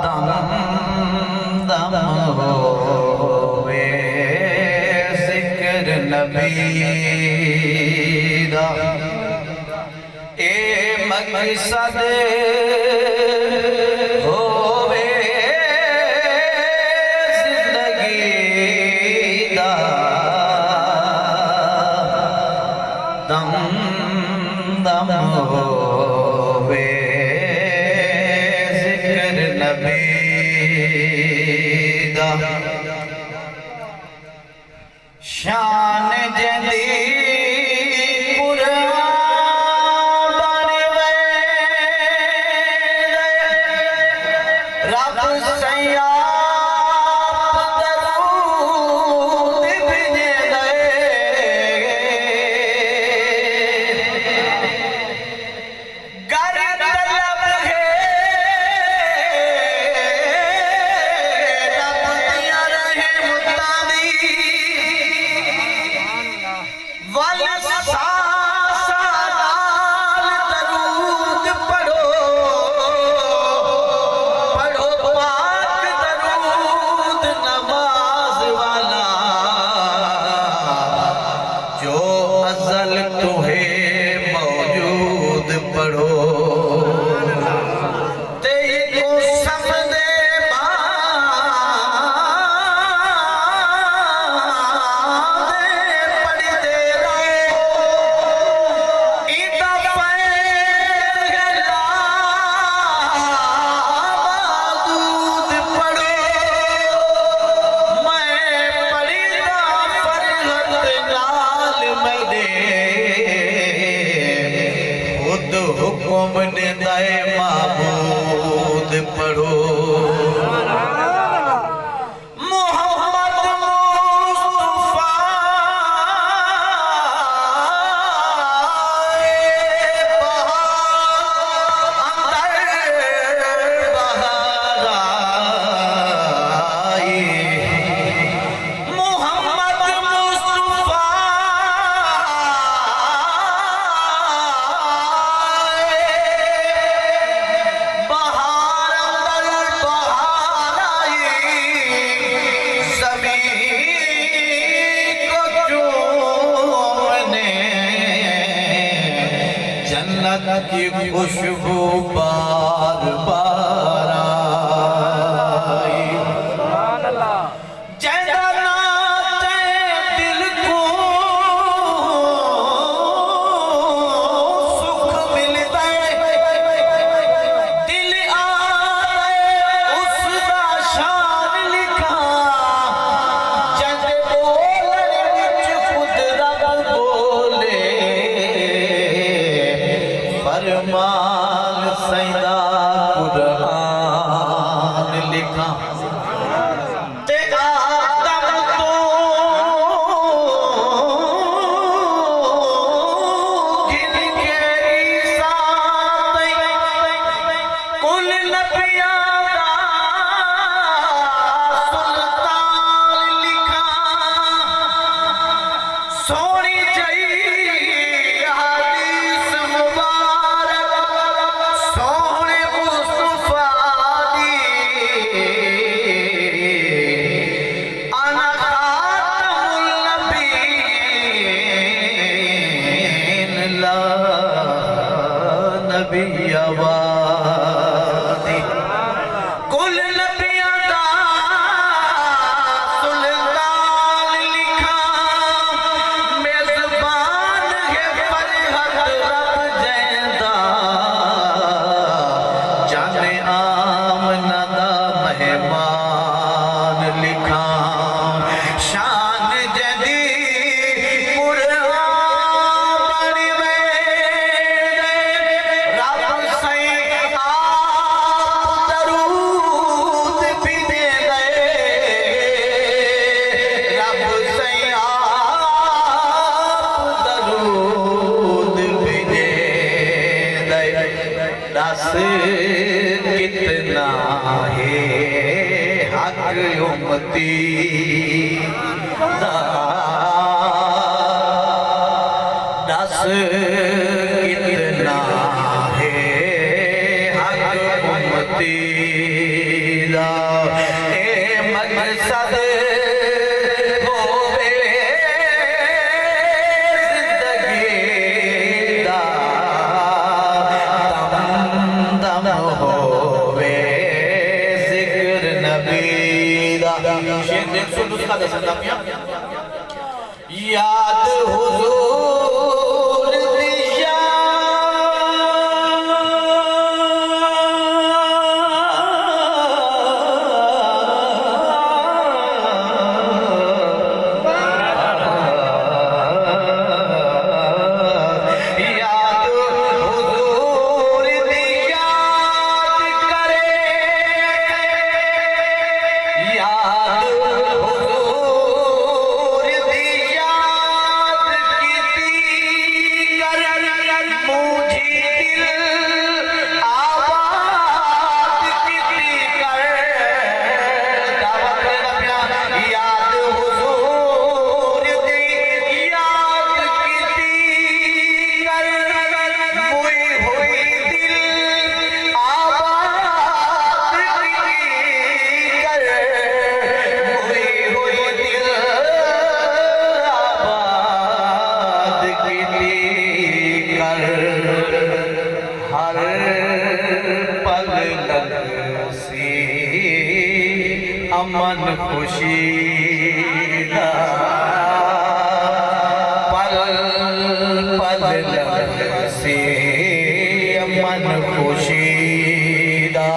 दम दम होवे जिक्र नबी दा ए मकसद होवे जिंदगी दा दम दम होवे जिक्र नबी दा शान जदी हुक्म ने दाए माबूद पढ़ो की खुशबू बार बार आई जैसा नाचे दिल को सुख मिलता दिल आए उसका शान लिखा जग बोलने विच खुद रब बोले फरमान सैदा कुरान लिखा ते आदम तो गिन के ईसा कुल नबियां दा सुल्तान लिखा सोनी जई कुल नबियां दा सुल्तान लिखा मेजबान है फरहत रब जैदा जाने आमना दा मेहमान लिखा शान जदी दस कितना है हक उम्मती दस कितना है हक उम्मती दा ए मकसद होवे जिंदगी दा दम दम होवे जिक्र नबी दा शेर देख सो नुस्खा दसदा पिया याद हुजूर दी अमन खुशी दा पल पल से अमन खुशी दा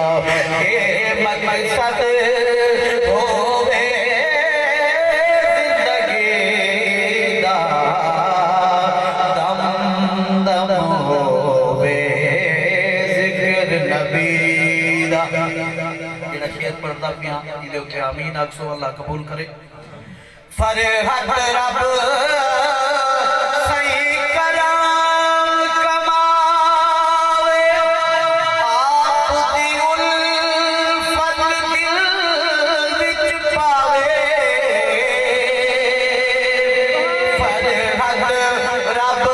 ए मकसद होवे जिंदगी दा दम दम होवे जिक्र नबी दा शेर पढ़ता पिया इदे उते आमीन आखो अल्लाह कबूल करे फरहत रब सही कराम कमावे आप दी उल्फत दिल विच पावे फरहत रब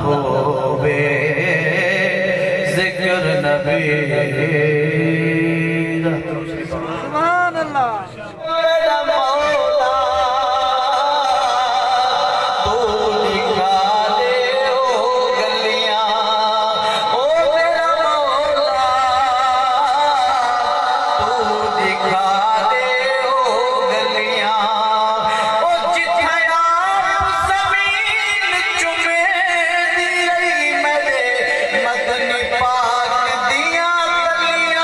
होवे जिक्र नबी सुभान अल्लाह मेरा मौला तू दिखा दे ओ गलियां ओ मेरा मौला तू दिखा दे ओ गलियां ओ जिथे आप ज़मीन चुमे दी रही मेरे मदनी पाक दियां गलियां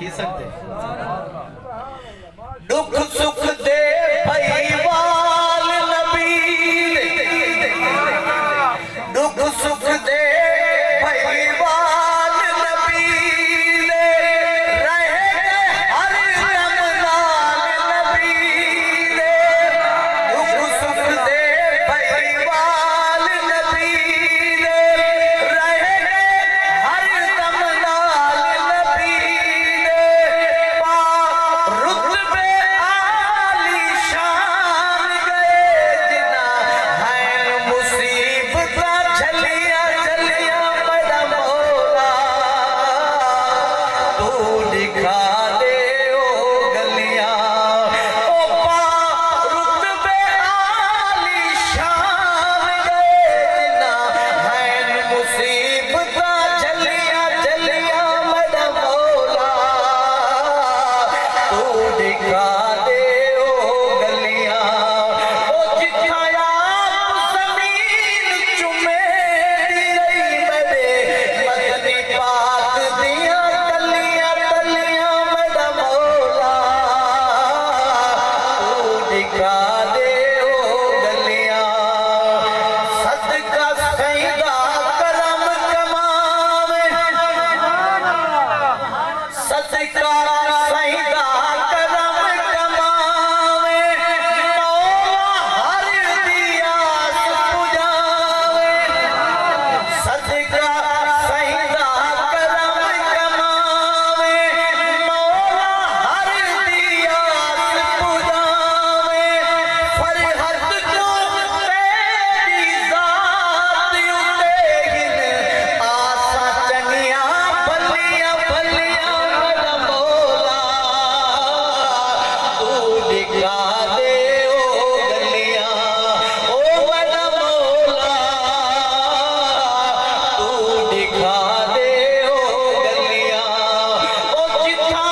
थी सकते दुख सुख दे भईवाल नबी दुख सुख दे भईवाल नबी रहे हर दम नाल नबी दुख सुख दे भईवाल नबी रहे हर दम नाल नबी पा रुतबे आली शान गए जिना है मुसीबत झलिया झलिया बड़ा मौला तू दिखा दे ओ गलियां ओ पा रुतबे आली शान गए जिना है मुसीबत झलिया झलिया बड़ा मौला तू दिखा दे ओ गलियां ओ जिठाया जमीन चुमे दी रही मेरे मदनी पाक दिया तलियां तलियां मेरा मौला तू दिखा दे ओ गलियां सदका सईदा करम कमावे सदका सईदा करम कमावे मौला हर दियास पुजावे सदका सईदा करम कमावे मौला हर दियास पुजावे फरहत जो तेरी जात उते हिन आसा चंगिया भलिया भलिया मेरा मौला तू दिखा दे ओ गलियां ओ मेरा मौला तू दिखा दे ओ गलियां ओ जिथा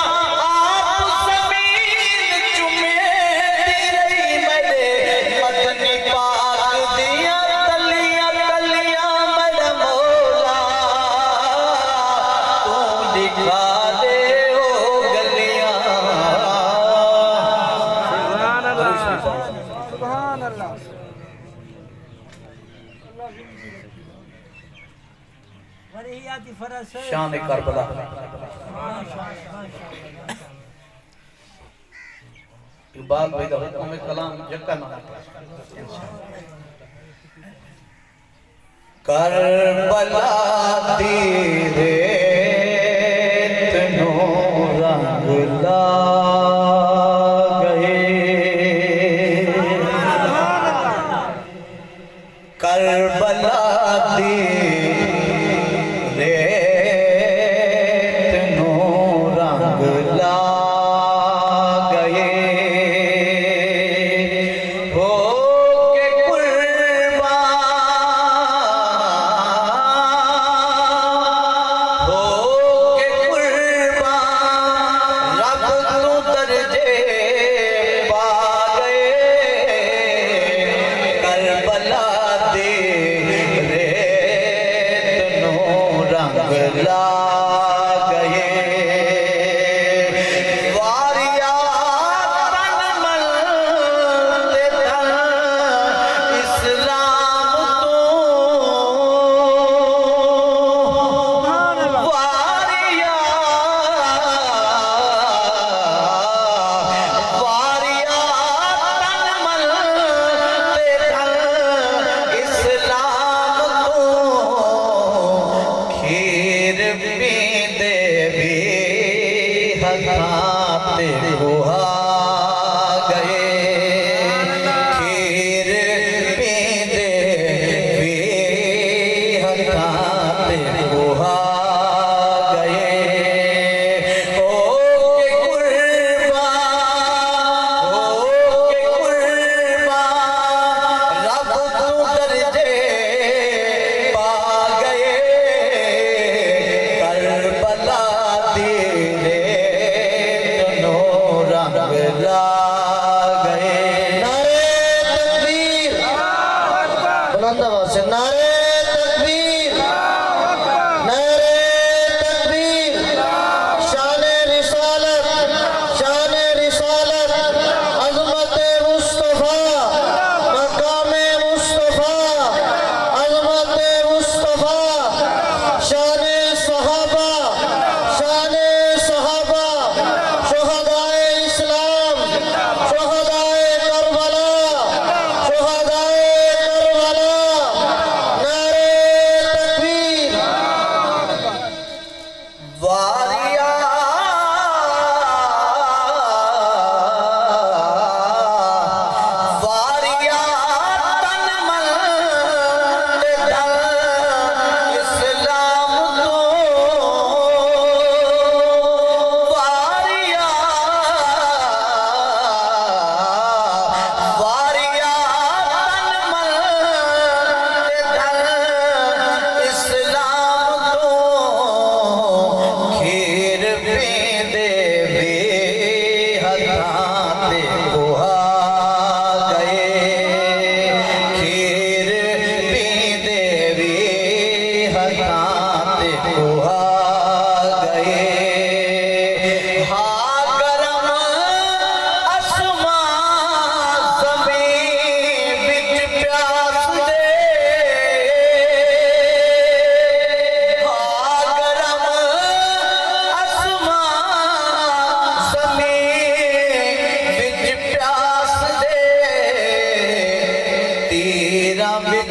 आप जमीन चुमे दी रही मेरे मदनी पाक दिया तलियां तलियां मेरा मौला तू दिखा दे ओ गलियां सुभान अल्लाह वरीयाती फरस शान करबला इकबाल भाई दा हुक्म कलाम जक्का ना करबला दी रेत नो रंग ला गए करबला दी रेत नो रंग ला गए हो के कुर्बान हो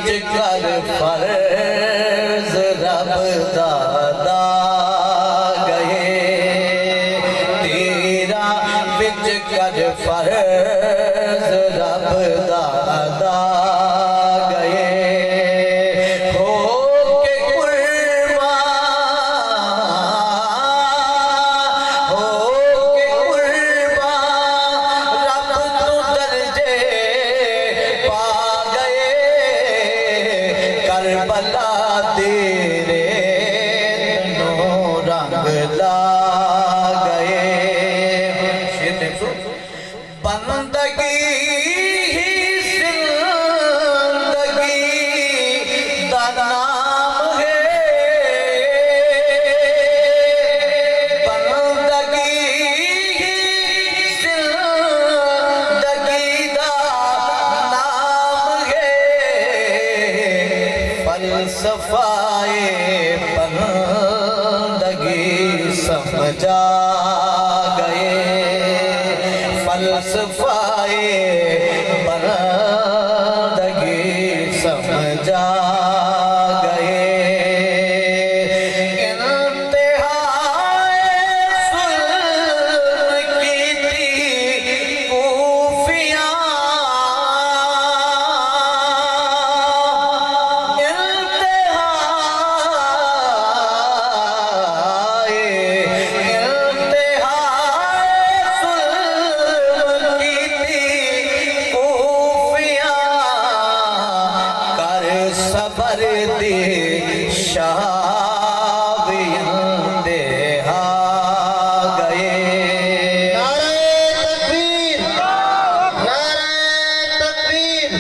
कर फर्ज रब दादा गए तेरा बिच कर फर्ज रब दादा गए हो के कुर्बान हो के कुर्बान रब तू दर्जे पा गए करबला तेरे तनों रंग ला गए बंदगी ही जिंदगी दा नाम है बंदगी ही जिंदगी दा नाम है फलसफाए बंदगी समझा गए फलसफाए बंदगी समझा गए इंतहाए सुल्म की थी कूफियाँ सबर दे शाबिंदे हा गए नारे तकबीर नारे तकबीर